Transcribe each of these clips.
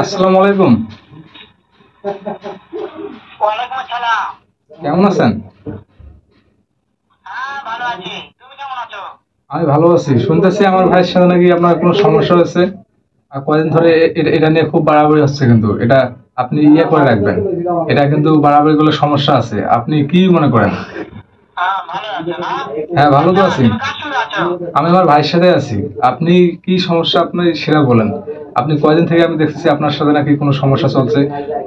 আসসালামু আলাইকুম। ওয়ালাইকুম আসসালাম। কেমন আছেন? হ্যাঁ, ভালো আছি। তুমি কেমন আছো? আমি ভালো আছি। শুনতেছি আমার ভাইয়ের সাথে নাকি আপনার কোনো সমস্যা হয়েছে। আর কয়দিন ধরে এটা নিয়ে খুব বাড়াবাড়ি হচ্ছে, কিন্তু এটা আপনি ইয়ে করে রাখবেন। এটা কিন্তু বাড়াবাড়ি করলে সমস্যা আছে। আপনি কি মনে করেন? হ্যাঁ, ভালো আছো না? হ্যাঁ, ভালো তো আছি। তুমি কার সঙ্গে আছো? আমি আমার ভাইয়ের সাথে আছি। আপনি কি সমস্যা আপনি সেটা বলেন। আপনি কয়দিন থেকে আমি দেখতেছি আপনার সাথে নাকি কোনো সমস্যা চলছে।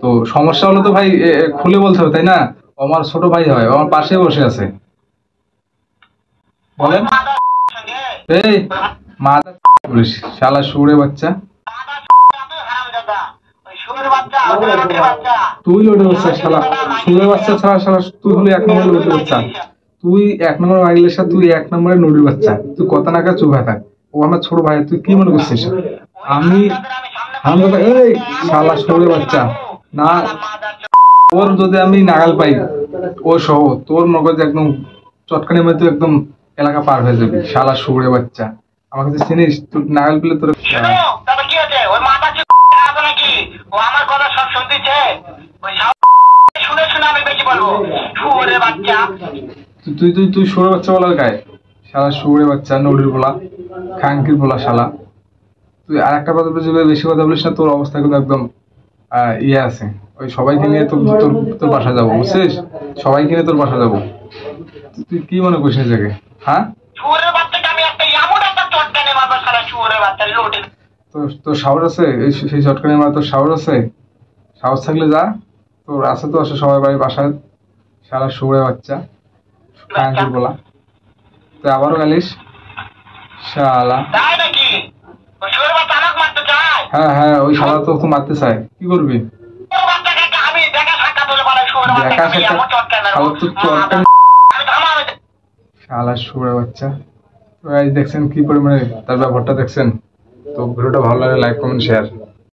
তো সমস্যা হলো তো ভাই খুলে বলতে হবে, তাই না? ও আমার ছোট ভাই হয়, ও আমার পাশে বসে আছে। ওই বলেন। মাদার সঙ্গে এই মাথা বলিস, শালা শুয়োরের বাচ্চা। মাদার আমি হারামজাদা। ওই শুয়োরের বাচ্চা, ওই রোটির বাচ্চা। তুই লোটের বাচ্চা শালা, শুয়োরের বাচ্চা ছাড়া শালা তুই হলি এক নম্বরের লোটের বাচ্চা। তুই এক নম্বর মাইলের সাথে তুই এক নম্বরের নুডির বাচ্চা। তুই কত নাকা চুপ হয়ে থাক। ও আমার ছোট ভাই, তুই কি মনে করছিস? আমি হারামজাদা, এই শালা শুয়োরের বাচ্চা না। তোর যদি আমি নাগাল পাই, ও সহ তোর মগজ একদম চটকানির মধ্যে একদম এলাকা পার হয়ে যাবে। শালা শুয়োরের বাচ্চা, আমাকে তুই চিনিস? তুই নাগাল পেলে তোর শুনো, তবে কি আছে? ওই মাদার আছে নাকি? ও আমার কথা সব শুনতেছে। ওই শুনে শুনে আমি বেশি বলবো। শুয়োরের বাচ্চা। তুই তুই তুই শুয়োরের বাচ্চা বলার গায়ে, শালা শুয়োরের বাচ্চা, নড়ির বলা, খাঙ্কির বলা শালা। তুই আর একটা কথা বলছিস, বেশি কথা বলিস না। তোর অবস্থা কিন্তু একদম ইয়ে আছে। ওই সবাইকে নিয়ে তোর তোর তোর বাসা যাবো, বুঝছিস? সবাইকে নিয়ে তোর বাসা যাবো। তুই কি মনে করিস নিজেকে? হ্যাঁ, শুয়োরের বাচ্চাকে আমি একটা এমন একটা চটকানে মারবো সারা শুয়োরের বাচ্চা লোটে। তোর তোর সাহস আছে? সেই চটকানি মারা তোর সাহস আছে? সাহস থাকলে যা, তোর আছে তো আছে সবাই বাড়ির বাসায়। শালা শুয়োরের বাচ্চা, খাঙ্কির বলা। তুই আবারও গালিস শালা। তাই নাকি? ওই শুয়োরের বাচ্চা আমাকে মারতে চায়? হ্যাঁ হ্যাঁ, ওই শালা তো মারতে চায়, কি করবি? শুয়োরের বাচ্চাকে আমি দেখা সাক্ষাৎ হলে বলে শুয়োরের দেখা বাচ্চাকে আমি সাক্ষাৎ? এমন চটকানে শালা তো চটকানি, আমি থামাবে। শালা শুয়োরের বাচ্চা। তো গাইস দেখছেন কি পরিমাণে তার ব্যবহারটা দেখছেন। তো ভিডিওটা ভালো লাগলে লাইক কমেন্ট শেয়ার।